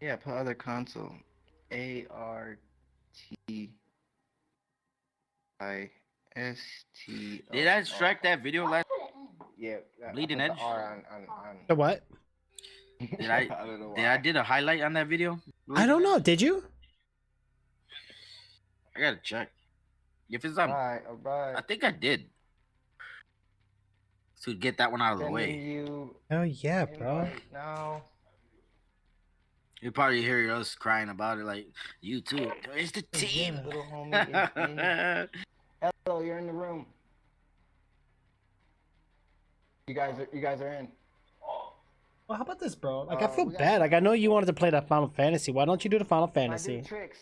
Yeah, put other console. ARTIST. Did I strike that video last? Yeah, I Bleeding put the Edge. R on. The what? Did I? I don't know Did I why. did a highlight on that video? I don't know. Did you? I gotta check. If it's on, Alright, I alright. think I did. To get that one out of the Sending way. you Oh yeah, bro. invite now. You probably hear us crying about it, like you too. It's the Yeah, team. little homie is in. Hello, you're in the room. You guys are in. Well, how about this, bro? Like, I feel We got bad. Like, I know you wanted to play that Final Fantasy. Why don't you do the Final my dude Fantasy? Trix.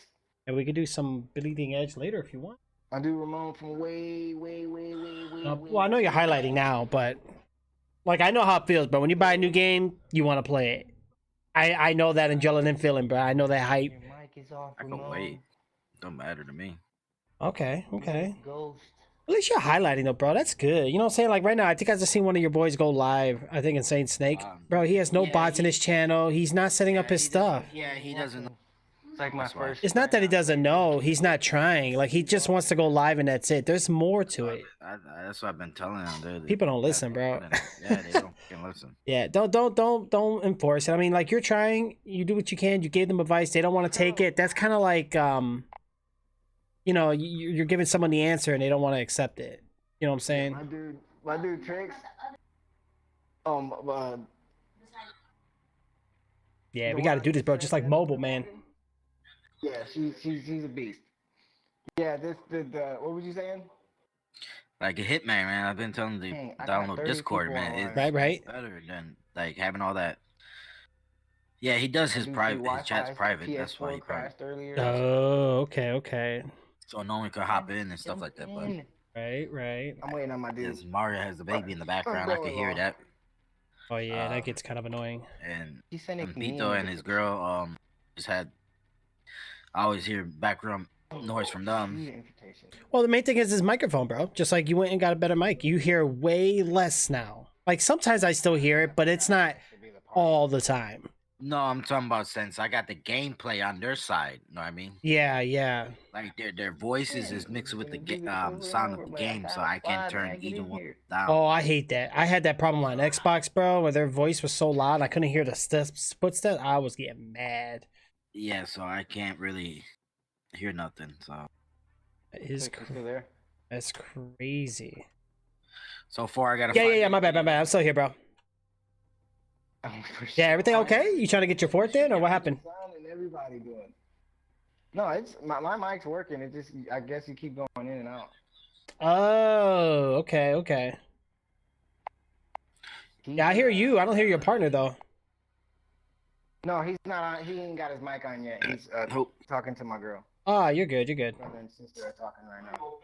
And we could do some Bleeding Edge later if you want. My dude Ramon from way. Well, I know you're highlighting now, but like, I know how it feels, bro. When you buy a new game, you want to play it. I know that adrenaline feeling, bro. I know that hype. Your mic is off, I can Ramon. wait. Don't matter to me. Okay. Ghost. At least you're highlighting though, bro. That's good. You know what I'm saying? Like right now, I think I just seen one of your boys go live. I think Insane Snake. Bro, he has no bots in his channel. He's not setting up his stuff. Yeah, he doesn't. It's like my first. It's not that he doesn't know. He's not trying. Like he just wants to go live and that's it. There's more to it. That's what I've been telling them. Dude. People don't listen, bro. Yeah, they don't fucking listen. Yeah, don't enforce it. I mean, like you're trying. You do what you can. You gave them advice. They don't want to take it. That's kind of like you know, you're giving someone the answer and they don't want to accept it. You know what I'm saying? My dude Trix. Yeah, we got to do this, bro. Just like mobile, man. Yeah, she's a beast. Yeah, the what was you saying? Like a hitman, man. I've been telling them Dang, to I got download 30 Discord, people man. online. It's Right. better than like having all that. Yeah, he does his private. His chat's private. That's why he private. crashed earlier. Oh, okay. So no one could hop in and stuff like that. But Right. I'm waiting on my dude. yes, Mario has the baby in the background. I could hear that. Oh yeah, that gets kind of annoying. And He's sending Pito and his girl just had. I always hear background noise from them. Well, the main thing is his microphone, bro. Just like you went and got a better mic, you hear way less now. Like sometimes I still hear it, but it's not all the time. No, I'm talking about since I got the gameplay on their side. You know what I mean? Yeah. Like their voices is mixed with the sound of the game, so I can't turn either one down. Oh, I hate that. I had that problem on Xbox, bro, where their voice was so loud I couldn't hear the footsteps. I was getting mad. Yeah, so I can't really hear nothing. So that's crazy. So far, I gotta. Yeah. My bad. I'm still here, bro. Yeah, everything okay? You trying to get your fourth in, or what happened? Everybody doing. No, it's my mic's working. It just, I guess you keep going in and out. Oh, okay. Yeah, I hear you. I don't hear your partner though. No, he's not on. He ain't got his mic on yet. He's talking to my girl. Ah, you're good. Brother and sister are talking right now.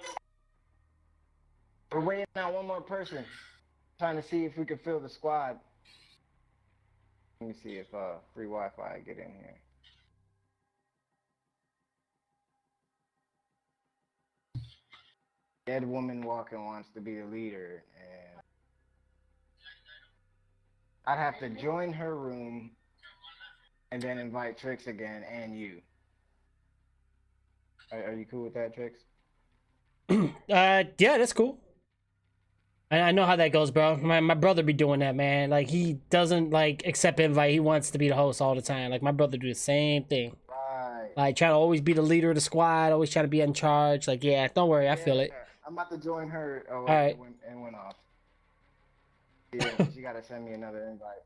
We're waiting on one more person. Trying to see if we can fill the squad. Let me see if free Wi-Fi get in here. Dead woman walking wants to be the leader, and I'd have to join her room and then invite Trix again and you. Are you cool with that, Trix? Yeah, that's cool. I know how that goes, bro. My brother be doing that, man. Like he doesn't like accept invite. He wants to be the host all the time. Like my brother do the same thing. Right. Like trying to always be the leader of the squad, always trying to be in charge. Like yeah, don't worry, I feel it. I'm about to join her. Oh, all right. It went off. Yeah, she gotta send me another invite.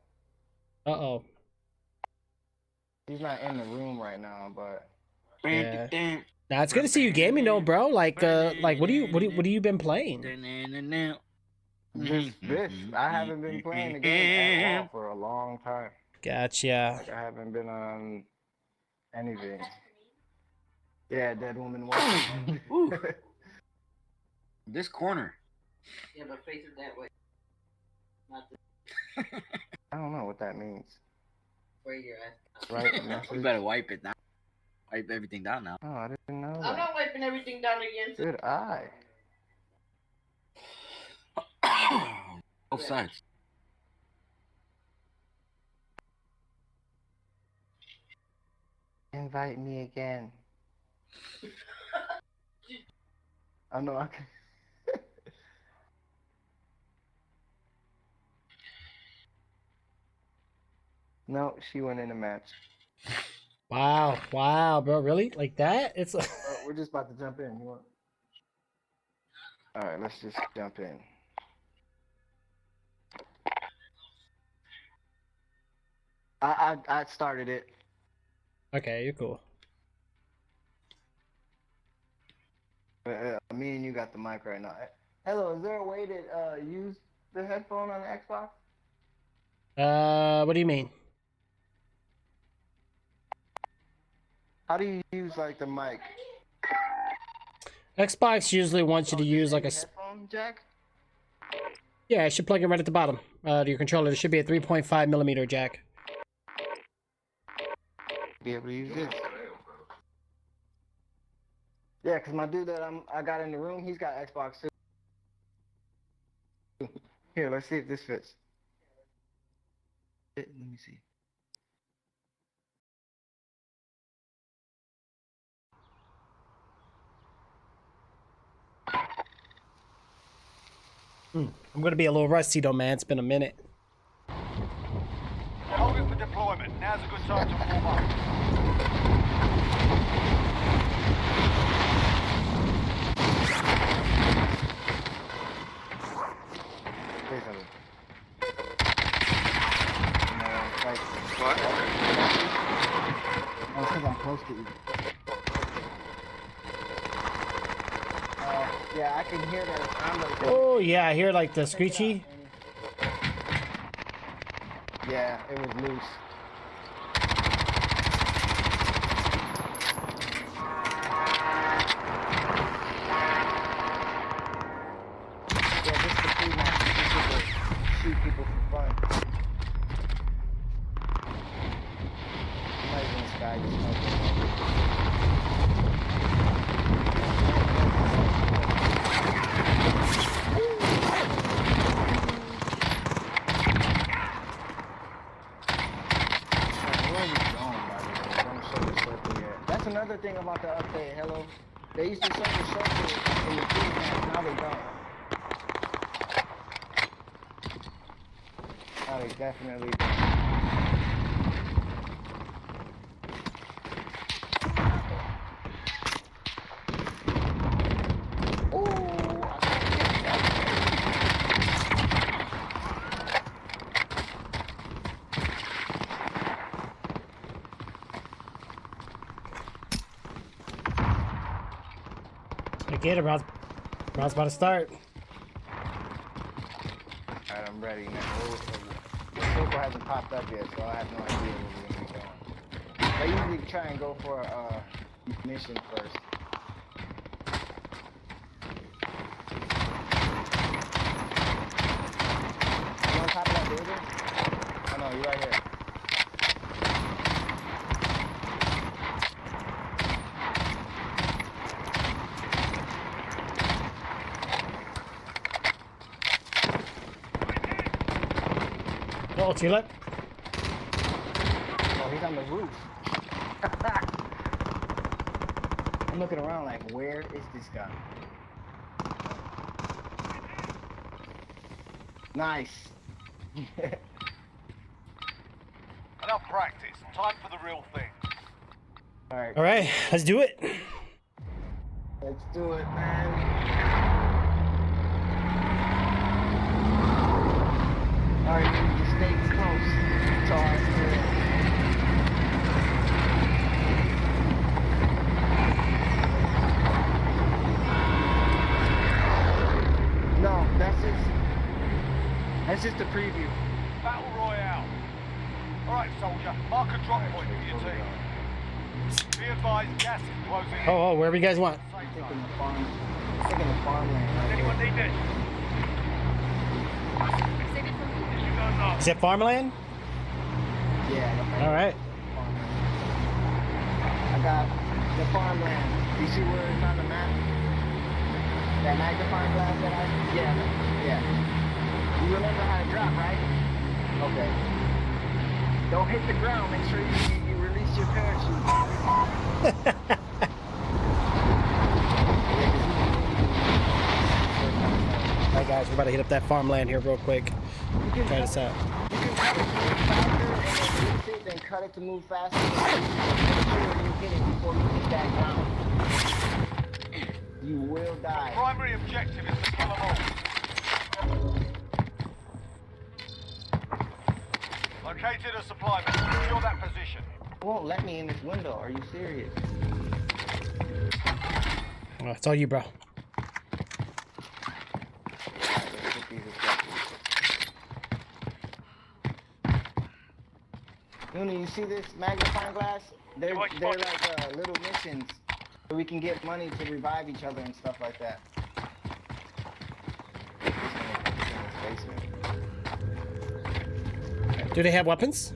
Uh-oh. She's not in the room right now, but yeah. Now it's good to see you gaming though, bro. Like what do you been playing? This. I haven't been playing the game at all for a long time. Gotcha. Like I haven't been on anything. Yeah, dead woman walking. This corner. Yeah, but face it that way. Not this. I don't know what that means. Where you're at. Right. You better wipe it now. Wipe everything down now. Oh, I didn't know that. I'm not wiping everything down again. Good eye. Both sides. invite me again. I know I can. No, she went in a match. Wow, wow, bro, really? Like that? It's We're just about to jump in. You want? All right, let's just jump in. I started it. okay. You're cool. Me and you got the mic right now. Hello, is there a way to use the headphone on the Xbox? What do you mean? How do you use like the mic? Xbox usually wants you to Oh, use just like a any headphone jack. yeah. It should plug in right at the bottom to your controller. There should be a 3.5 millimeter jack. Be able to use this. Yeah, cause my dude that I got in the room, he's got Xbox too. Here, let's see if this fits. Let me see. I'm gonna be a little rusty though, man. It's been a minute. Holding for deployment. Now's a good time to warm up. Say something. Like, What? oh, it's because I'm close to you. Yeah, I can hear that. Oh yeah, I hear like the screechy. Yeah, it was loose. Yeah, just the free match. Just to shoot people for fun. I'm not even this guy just smoking. That's another thing about the update. Hello, they used to show the circle in the team match, now they don't. Now they definitely don't. I get it, bro. Round's about to start. Alright, I'm ready now. The circle hasn't popped up yet, so I have no idea where we're gonna be going. I usually try and go for a mission first. You on top of that building? Oh no, you're right here. Oh, to your left. Oh, he's on the roof. I'm looking around like, where is this guy? Nice. Enough practice. Time for the real thing. Alright, All right, let's do it. let's do it, man. Alright, just stay close to our field. No, that's just a preview. Battle Royale. Alright, soldier. Mark a drop point for your team. Be advised, gas is closing in. Oh, wherever you guys want. Safe Taking zone. the farmland Does right anyone here. need this? Issue goes up. Is that farmland? Yeah. All right. Farmland. I got the farmland. You see where it's on the map? That magnifying glass that yeah. You remember how to drop, right? Okay. Don't hit the ground. Make sure you release your parachute. Alright guys, we're about to hit up that farmland here real quick. Try this out. You can cut it to move faster and then release it, then cut it to move faster. Make sure you hit it before you hit that ground. You will die. Primary objective is to kill them all. Located a supply bin. Secure that position. It won't let me in this window. Are you serious? Oh, it's all you, bro. Alright, let's get these objectives. Looney, you see this magnifying glass? They're like little missions where we can get money to revive each other and stuff like that. Do they have weapons?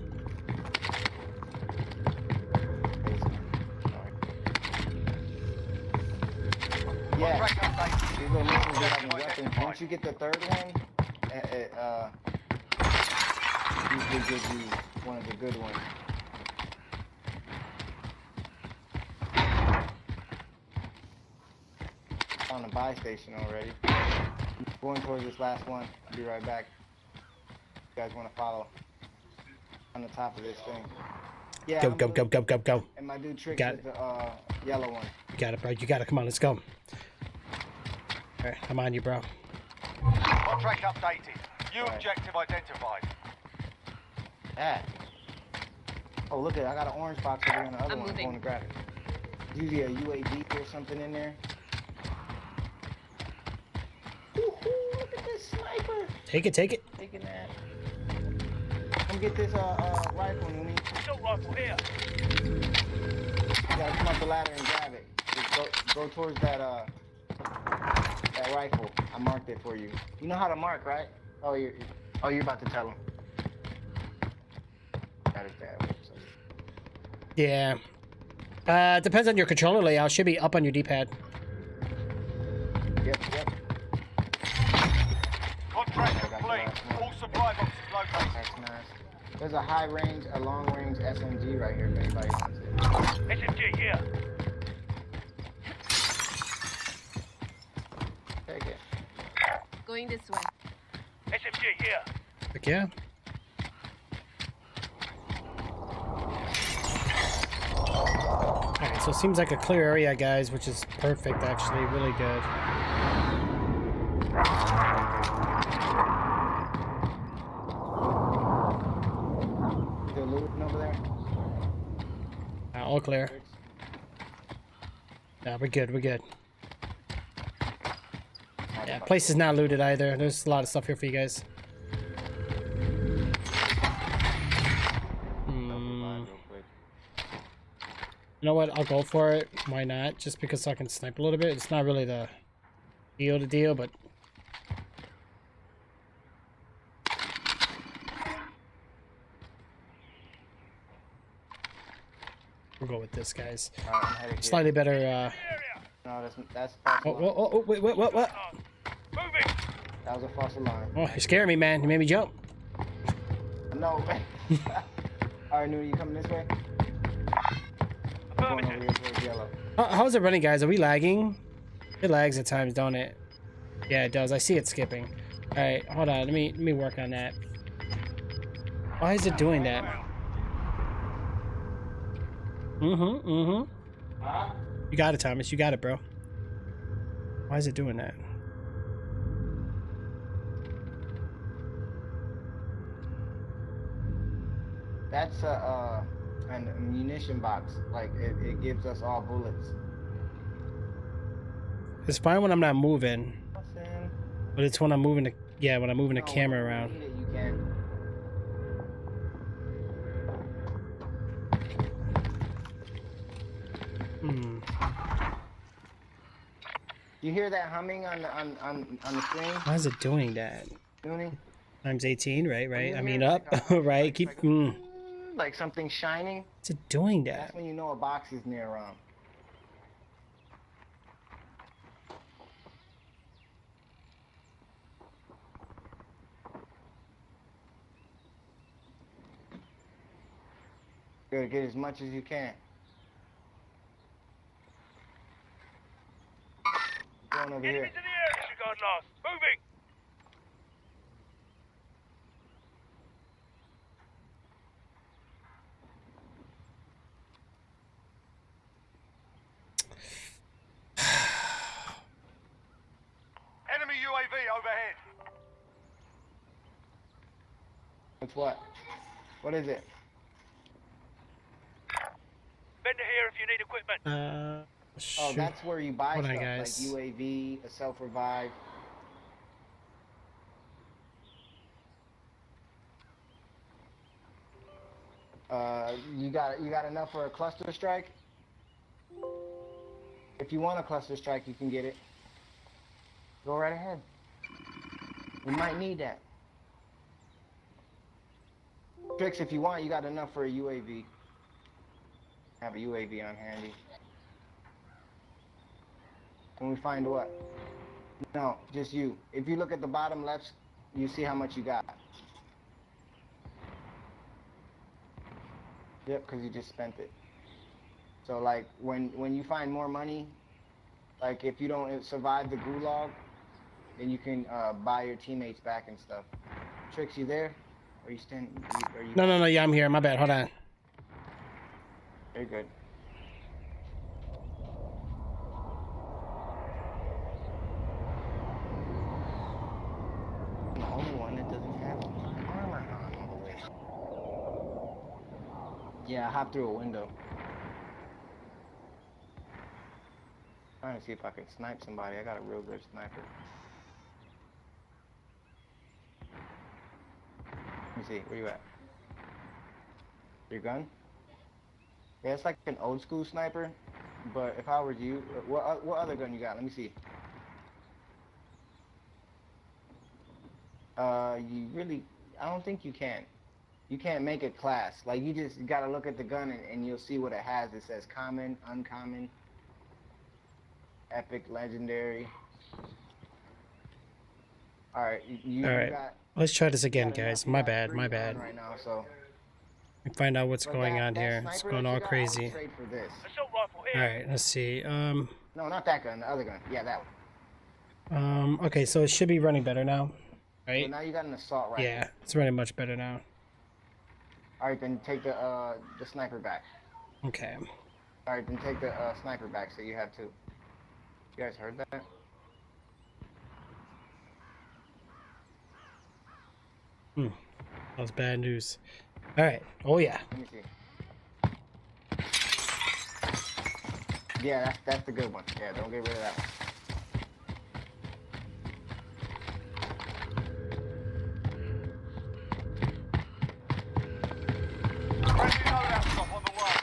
Yeah, Contract update. these little missions are having weapons. Once you get the third one, usually gives you one of the good ones. On the buy station already. Going towards this last one. I'll be right back. You guys want to follow? On the top of this thing. Yeah. Go, I'm go, blue, go, go, go, go. And my dude Trix Got is the yellow one. You got it, bro. You got it. Come on, let's go. Alright, I'm on you, bro. Contract updated. New Alright. objective identified. Yeah. Oh, look at it. I got an orange box over there and the other I'm one. I'm moving. going to grab it. Usually a UAV or something in there. Woohoo, look at this sniper. Take it, take it. Taking that. Come get this rifle, Noonie. Still rifle here. You gotta come up the ladder and grab it. Just go towards that rifle. I marked it for you. You know how to mark, right? Oh, you're about to tell him. That is bad. Yeah. Depends on your controller layout. Should be up on your D-pad. Yep. Contract complete. All supply boxes located. That's nice. There's a high range, a long range SMG right here if anybody wants it. SMG here. Take it. Going this way. SMG here. Heck yeah. Alright, so it seems like a clear area, guys, which is perfect, actually. Really good. Still looting over there? All clear. Yeah, we're good, we're good. Yeah, place is not looted either. There's a lot of stuff here for you guys. You know what? I'll go for it. Why not? Just because I can snipe a little bit. It's not really the deal, but we'll go with this, guys. Alright, I'm headed here. Slightly better. No, that's false Oh, alarm. oh, wait, what? Moving. That was a false alarm. Oh, you're scaring me, man. You made me jump. No. Alright, Nudie, you coming this way? I'm going over here towards yellow. How's it running, guys? Are we lagging? It lags at times, don't it? Yeah, it does. I see it skipping. All right, hold on. Let me work on that. Why is it doing that? You got it, Thomas. You got it, bro. Why is it doing that? That's a munition box. Like it gives us all bullets. It's fine when I'm not moving, Awesome. but it's when I'm moving the when I'm moving the No, camera when you around. need it, you can. You hear that humming on the screen, Why is it doing that? Noonie? Times 18, right? You I mean, hear up, like a- right? Keep. Like something shining. What's it doing That's that? when you know a box is near around. Gotta get as much as you can. going over here. Enemies in the air, disregard last. Moving! Enemy UAV overhead. It's what? What is it? Vendor here if you need equipment. Oh, Shoot. that's where you buy Hold on, stuff, guys. like UAV, a self-revive. You got enough for a cluster strike? If you want a cluster strike, you can get it. Go right ahead. We might need that. Trix, if you want, you got enough for a UAV. Have a UAV on handy. When we find what? No, just you. If you look at the bottom left, you see how much you got. Yep, because you just spent it. So like when you find more money, like if you don't survive the gulag, then you can buy your teammates back and stuff. Trix, you there? Are you standing? Are you? No, yeah, I'm here. My bad. Hold on. You're good. I'm the only one that doesn't have armor on all the way. Yeah, I hopped through a window. Trying to see if I can snipe somebody. I got a real good sniper. Let me see. Where you at? Your gun? Yeah, it's like an old school sniper. But if I were you, what other gun you got? Let me see. You really, I don't think you can. You can't make a class. Like you just gotta look at the gun and you'll see what it has. It says common, uncommon, epic, legendary. All right, you All right. got. Let's try this again, got enough. guys. You My got bad. 3 My on bad. right now, so. Let me find out what's But going that on here. It's sniper going that all you got, I would crazy. trade for this. Assault rifle All here. right. Let's see. No, not that gun. The other gun. Yeah, that one. Okay. So it should be running better now, So right? now you got an assault rifle. Yeah, it's running much better now. All right, then take the sniper back. Okay. All right, then take the sniper back. So you have 2. You guys heard that? That was bad news. All right. Oh yeah. Let me see. Yeah, that's the good one. Yeah, don't get rid of that one. Friendly loadout drop on the way.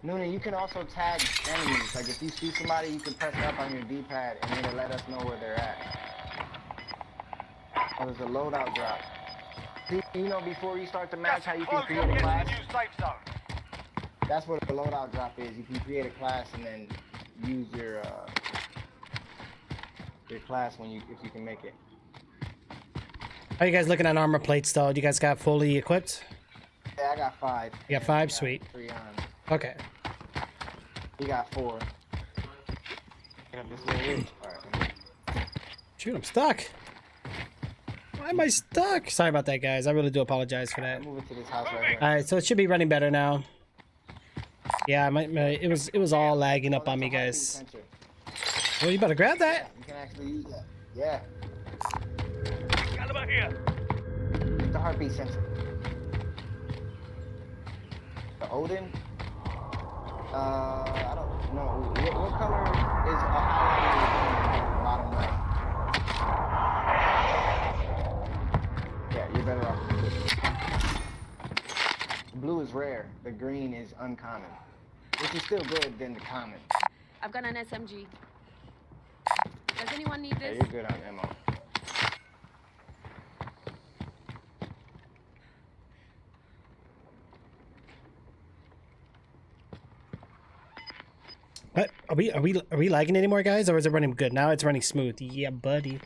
Nuna, you can also tag enemies. Like if you see somebody, you can press up on your D-pad and it'll let us know where they're at. Oh, there's a loadout drop. See, you know, before you start the match, how you can Close, create you'll a get to the class? new safe zone. That's what a loadout drop is. You can create a class and then use your class when if you can make it. How you guys looking at armor plates though? You guys got fully equipped? Yeah, I got 5. You got 5? Sweet. 3 on. Okay. You got 4. Yeah, this way it is. All right. Shoot, I'm stuck. Why am I stuck? Sorry about that, guys. I really do apologize for that. Move it to this house right here. All right, so it should be running better now. Yeah, it was all lagging up on me, guys. Well, you better grab that. You can actually use that. Yeah. Caliber here. The heartbeat sensor. The Odin? I don't know. What color is a highlighted in the bottom right? Yeah, you're better off with blue. Blue is rare. The green is uncommon. Which is still good than the common. I've got an SMG. Does anyone need Yeah, this? you're good on ammo. What? Are we lagging anymore, guys, or is it running good? Now it's running smooth. Yeah, buddy.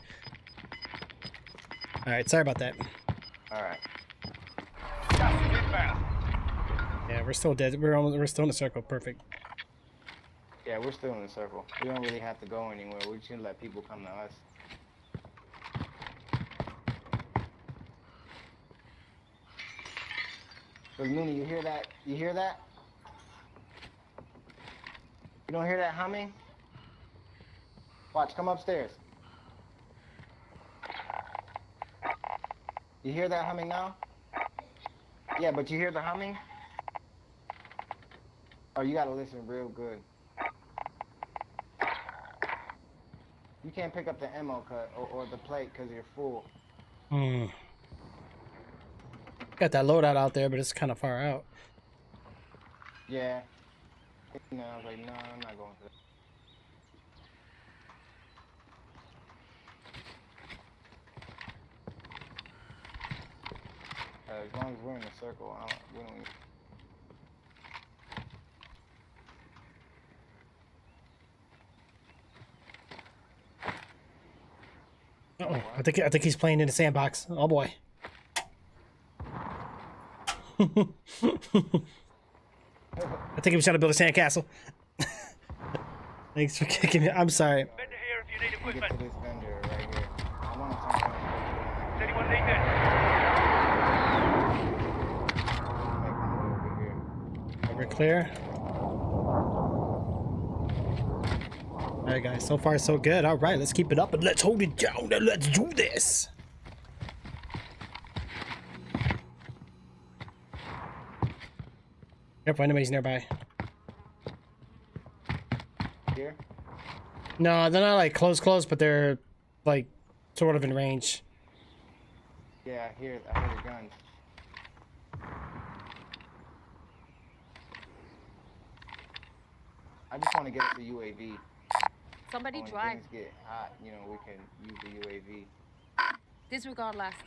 All right, sorry about that. All right. Gas is inbound. Yeah, we're still dead. We're still in a circle. Perfect. Yeah, we're still in the circle. We don't really have to go anywhere. We should let people come to us. Cause Mooney, you hear that? You hear that? You don't hear that humming? Watch, come upstairs. You hear that humming now? Yeah, but you hear the humming? Oh, you gotta listen real good. You can't pick up the ammo cut or the plate because you're full. Hmm. Got that loadout out there, but it's kind of far out. Yeah. No, I was like, no, I'm not going for that. As long as we're in the circle, we don't even... Uh-oh. I think he's playing in the sandbox. Oh boy. I think he was trying to build a sandcastle. Thanks for kicking me. I'm sorry. Vendor here if you need Get equipment. to this vendor right here. I want to turn around. Does anyone need this? Make my way over here. We're clear. Alright guys, so far so good. Alright, let's keep it up and let's hold it down and let's do this. Careful, enemies nearby. Here? No, they're not like close, but they're like sort of in range. Yeah, I hear the guns. I just want to get the UAV. Somebody When drive. things get hot, you know, we can use the UAV. Disregard last.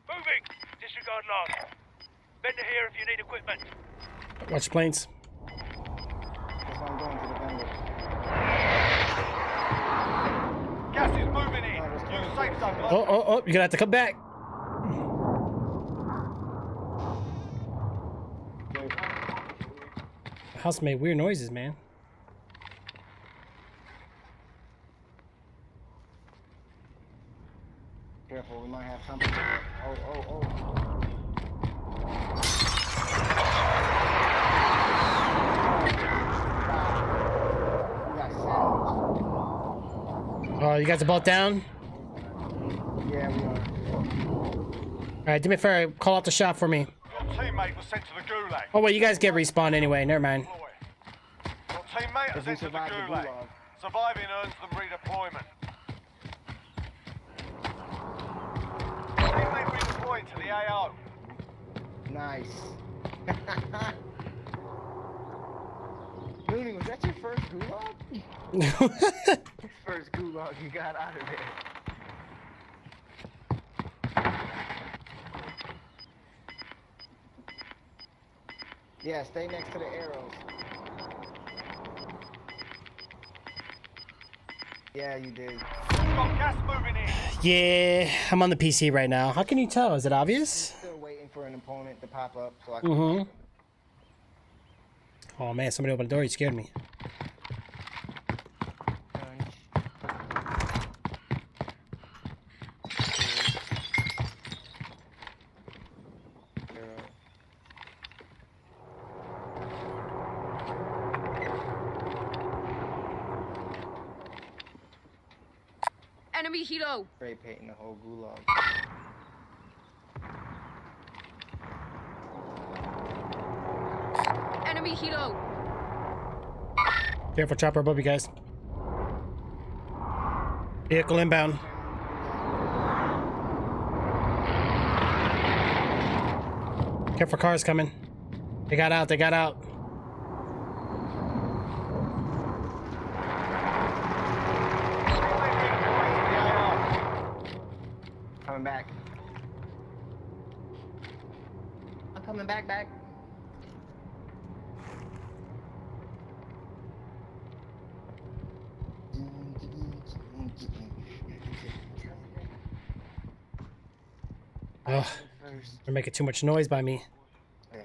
Moving! Disregard last. Vendor here if you need equipment. Watch planes. That's why I'm going to the vendor. Gas is moving in. Use safe zone. Oh, you're gonna have to come back. The house made weird noises, man. Careful, we might have something. Oh. We got sandwiched. Oh, you guys are both down? Yeah, we are. Alright, do me a favor, call out the shop for me. Your teammate was sent to the gulag. Oh wait, you guys get respawned anyway, never mind. Your teammate If has we entered the survive the gulag. gulag. Surviving earns them redeployment. Teammate redeployed to the AO. Nice. Mooney, was that your first gulag? First gulag you got out of there. Yeah, stay next to the arrows. Yeah, you did. Got gas moving in. Yeah, I'm on the PC right now. How can you tell? Is it obvious? Still waiting for an opponent to pop up so I can. Mm-hmm. Oh man, somebody opened the door, you scared me. Enemy helo. Spray painting the whole gulag. Enemy helo. Careful, chopper above you guys. Vehicle inbound. Careful, cars coming. They got out. Coming back. I'm coming back. Ugh. first. They're making too much noise by me. Yeah.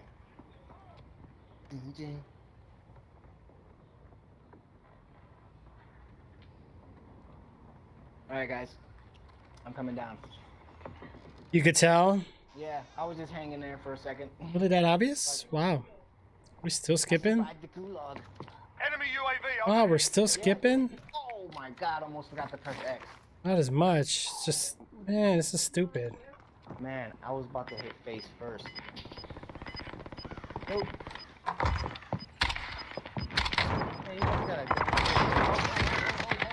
DJ. Alright, guys. I'm coming down. You could tell. Yeah, I was just hanging there for a second. Really that obvious? Wow. We still skipping? Survived the gulag. Enemy UAV Wow, over. we're still skipping? Oh my god, almost forgot to press X. Not as much. It's just, man, this is stupid. Man, I was about to hit face first. Nope. Hey, you guys gotta go.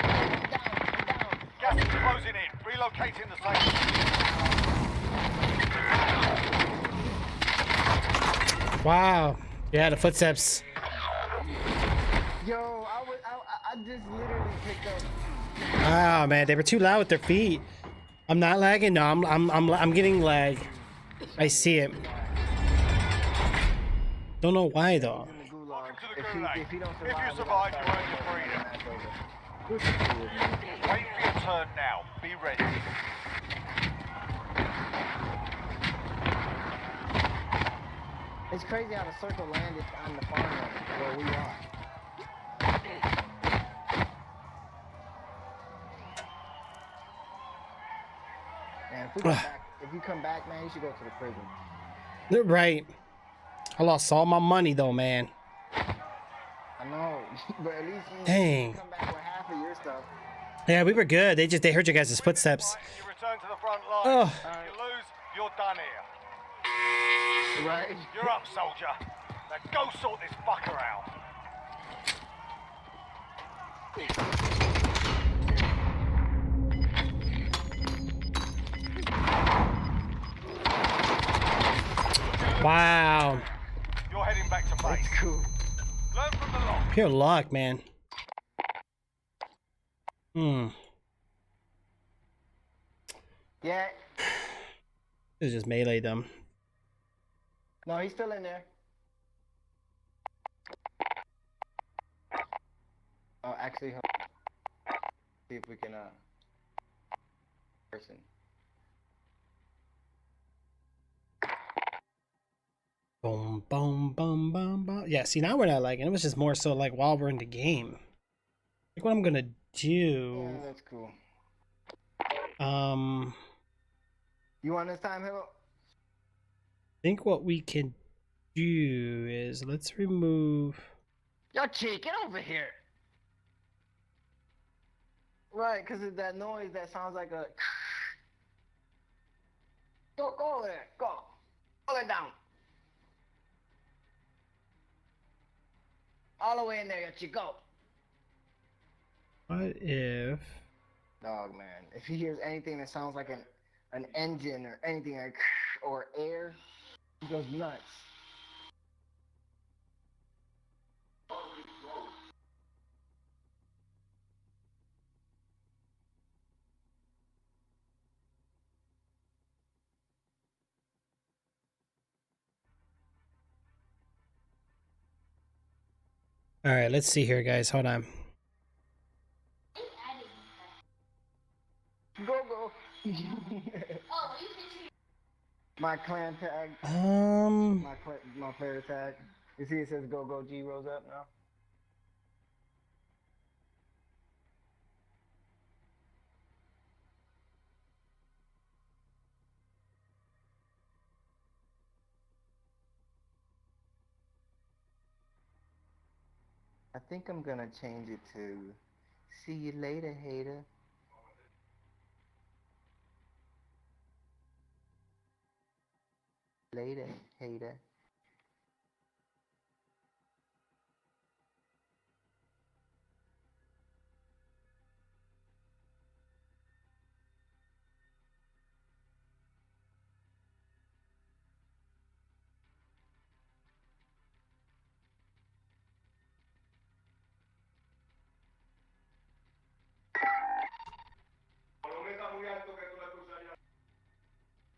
I'm down. Gas is closing in. Relocating the safe. Wow. Yeah, the footsteps. Yo, I just literally picked up. Wow, man, they were too loud with their feet. I'm not lagging. No, I'm getting lag. I see it. Don't know why though. In the gulag. Welcome to the If gulag. he don't If you survive, survive, we you gotta earn your start freedom. match over. Which is cool, man. Wait for your turn now. Be ready. It's crazy how the circle landed on the farmland where we are. Man, if you come back, man, you should go to the prison. Right. I lost all my money though, man. I know, but at least you Dang. come back with half of your stuff. Yeah, we were good. They heard you guys' footsteps. Right, you return to the front line. Oh. You lose, you're done here. Right? You're up, soldier. Now go sort this fucker out. Wow. You're heading back to base. That's cool. Learn from the lot. Pure luck, man. Yeah. This just melee them. No, he's still in there. Oh, actually, hold on. See if we can, person. Boom, boom, boom, boom, boom. Yeah, see, now we're not lagging. It was just more so like while we're in the game. Like what I'm gonna do. Yeah, that's cool. I You want this time, Hello? think what we can do is let's remove. Yo, chick, get over here. Right, because of that noise that sounds like a. Go over there. Go. Pull it down. All the way in there, you go. What if? Dog, man. If he hears anything that sounds like an engine or anything like or air, he goes nuts. All right, let's see here, guys. Hold on. Go. My clan tag, my player tag. You see it says go G rose up now? I think I'm gonna change it to see you later, hater. Later, hater.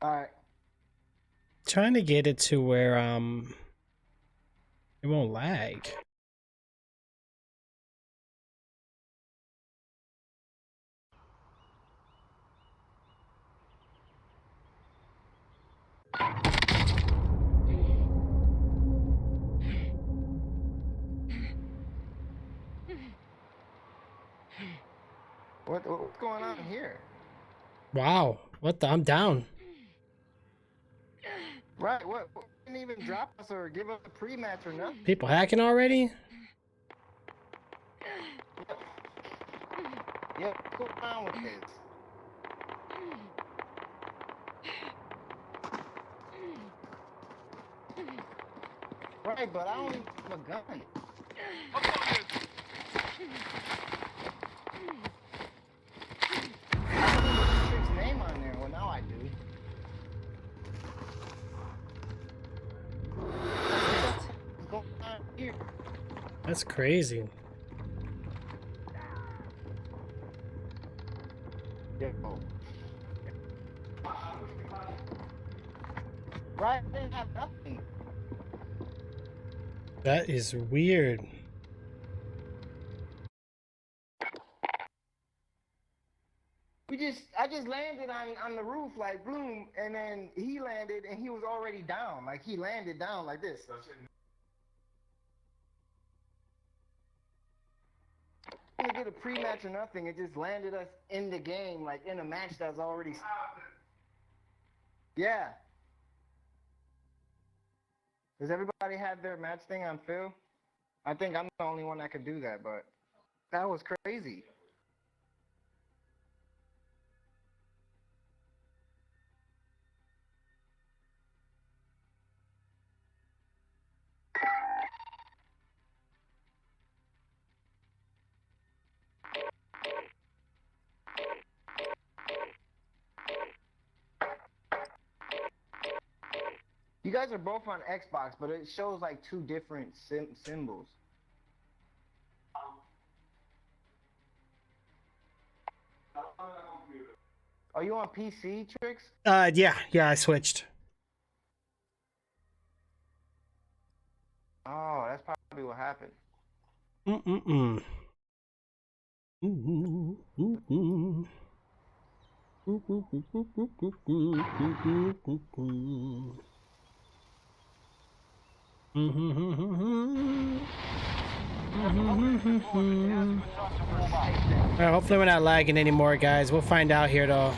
Alright. Trying to get it to where it won't lag. What's going on here? Wow. What the? I'm down. Right, what didn't even drop us or give us a pre-match or nothing. People hacking already? Yep, what's going on with this? Right, but I don't even have a gun. I've got you. I don't even put Trix's name on there. Well, now I do. What's going on here? That's crazy. Yo. Right, I didn't have nothing. That is weird. I just landed on the roof like boom, and then he landed and he was already down. Like he landed down like this. We didn't get a pre-match or nothing. It just landed us in the game, like in a match that's already. Yeah. Does everybody have their match thing on Phil? I think I'm the only one that could do that, but that was crazy. You guys are both on Xbox, but it shows like two different symbols. Are you on PC, Trix? Yeah, I switched. Oh, that's probably what happened. Hopefully we're not lagging anymore, guys. We'll find out here, though.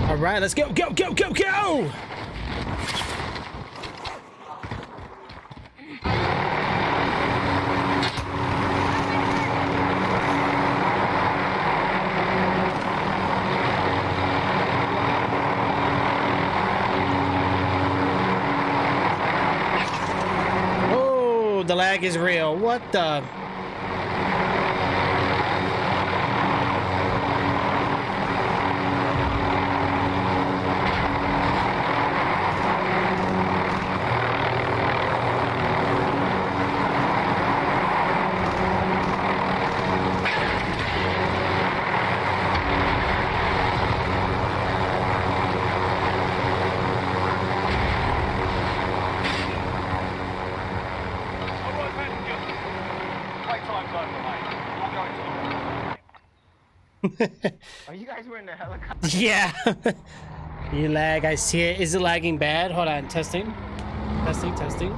All right, let's go, go, go, go, go! Oh, the lag is real. What the? Are you guys wearing the helicopter? Yeah. You lag, I see it. Is it lagging bad? Hold on, testing. Testing.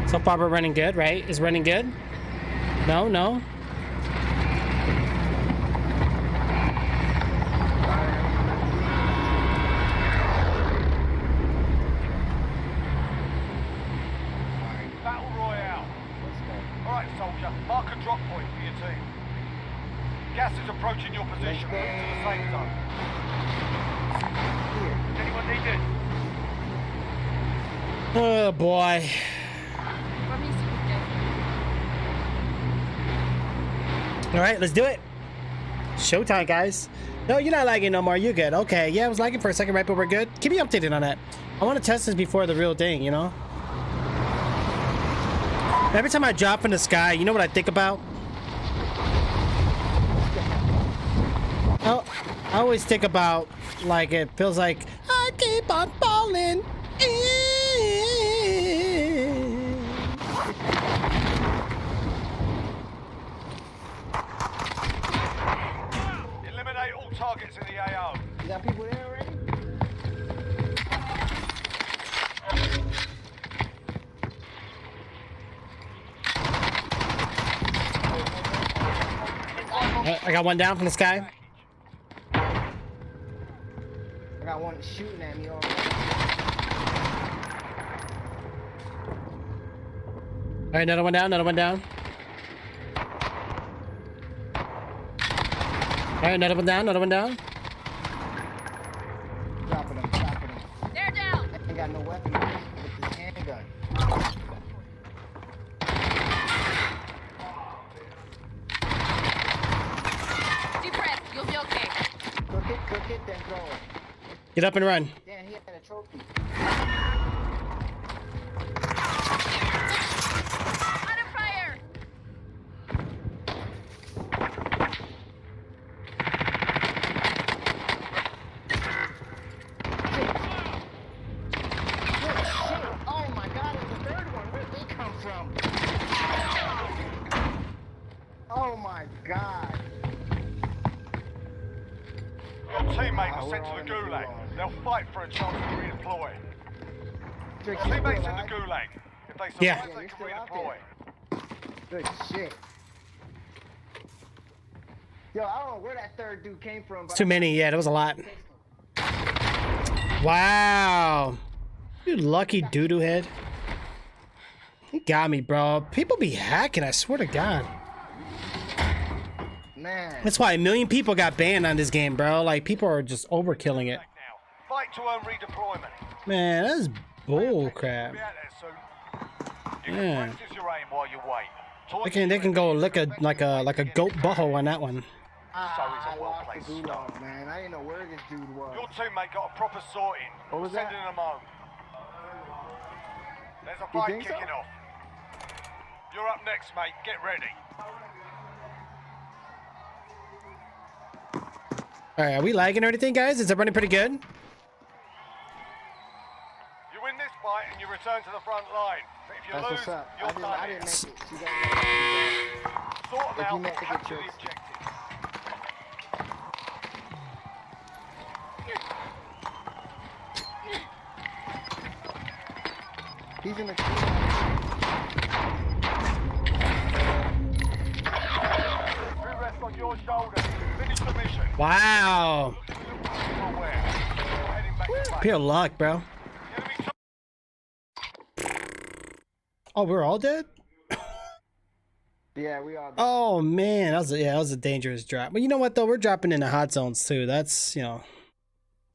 So far we're running good, right? Is running good? No? Battle Royale. Alright, soldier. Mark a drop point for your team. Gas is approaching your position. Move to the safe zone. Is anyone needed? Oh boy. All right, let's do it. Showtime, guys. No, you're not lagging no more. You're good. Okay, yeah, I was lagging for a second, right, but we're good. Keep me updated on that. I want to test this before the real thing, you know? Every time I drop in the sky, you know what I think about? I always think about, like, it feels like I keep on falling. Eliminate all targets in the AO. You got people there already? I got one down from the sky. I got one shooting at me already. All right, another one down, another one down. All right, another one down, another one down. Dropping him, dropping him. They're down. I ain't got no weapon with this handgun. Deep breath. You'll be okay. Cook it, then throw it. Get up and run. Damn, he had a trophy. Under fire. Shit. Oh my god, it's the third one. Where'd they come from? Oh my god. Your teammates are We're sent to all the in the gulag. gulag. They'll fight for a chance to redeploy. Trix, Your you still teammates in the alive? gulag. If they survive, Yeah. Yeah, they you're can still out redeploy. Good shit. Yo, I don't know where that third dude came from, but It's too many. Yeah, that was a lot. Wow. You lucky doo-doo head. He got me, bro. People be hacking, I swear to God. man. That's why a million people got banned on this game, bro. Like, people are just overkilling it. Back now. Fight to earn redeployment. Man, that's bull crap. Be out there soon. You Yeah. can practice your aim while you wait. They can go lick a like a goat butthole on that one. So it's I a lost the well-placed gulag, start. man. I didn't know where this dude was. Your teammate got a proper sorting. What was that? Sending them home. There's a You fight think so? kicking off. You're up next, mate. Get ready. All right, are we lagging or anything, guys? Is it running pretty good? You win this fight and you return to the front line. But if you That's lose, what's up. you're I done. didn't make it. You guys Sort If them you out make and it, capture the Trix. objective. He's in the tree. Crew rest on your shoulders. Finish the mission. Wow. Aware. Heading back to base. Pure luck, bro. The enemy Oh, we're all dead? Yeah, we all. Oh man, that was a dangerous drop. But you know what though? We're dropping in the hot zones too. That's, you know.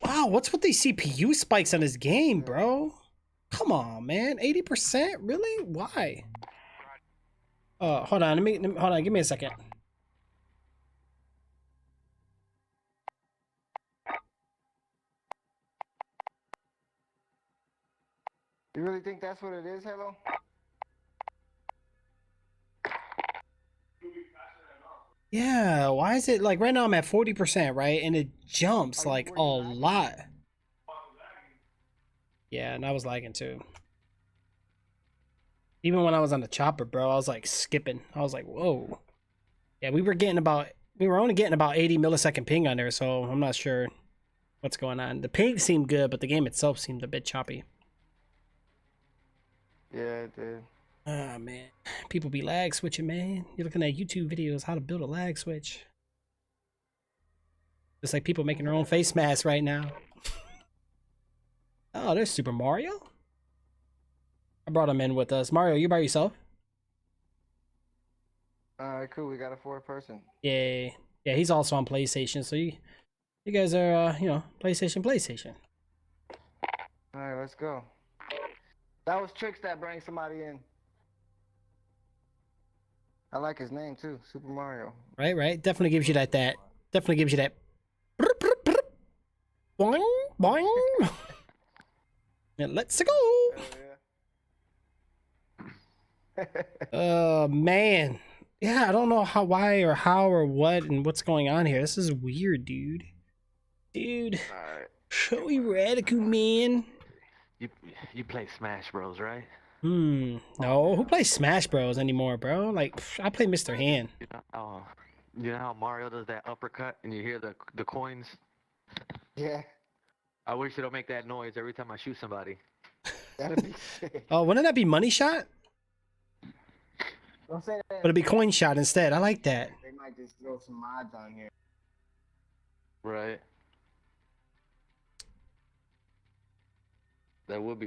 Wow, what's with these CPU spikes on this game, bro? Come on, man. 80%? Really? Why? Hold on. Hold on. Give me a second. You really think that's what it is, Hello? Yeah, why is it like right now I'm at 40%, right? And it jumps like a lot. Yeah, and I was lagging too. Even when I was on the chopper, bro, I was like skipping. I was like, whoa. Yeah, we were only getting about 80 millisecond ping on there, so I'm not sure what's going on. The ping seemed good, but the game itself seemed a bit choppy. Yeah, it did. Ah, man. People be lag switching, man. You're looking at YouTube videos, how to build a lag switch. Just like people making their own face masks right now. Oh, there's Super Mario. I brought him in with us. Mario, you by yourself? Alright, cool. We got a fourth person. Yeah. Yeah, he's also on PlayStation, so you guys are, you know, PlayStation. Alright, let's go. That was Trix that brought somebody in. I like his name too, Super Mario. Right. Definitely gives you that. Definitely gives you that. Boing, boing. And let's go. Man. Yeah, I don't know why or how or what and what's going on here. This is weird, dude. Dude. Alright. Show me radical, man. You play Smash Bros, right? No. Who plays Smash Bros anymore, bro? Like, I play Mr. Hand. You know how Mario does that uppercut and you hear the coins? Yeah, I wish it'll make that noise every time I shoot somebody. that'd be sick. Oh, wouldn't that be money shot? Don't say that. But it'd be coin shot instead. I like that. They might just throw throw some mods on here. Right. That would be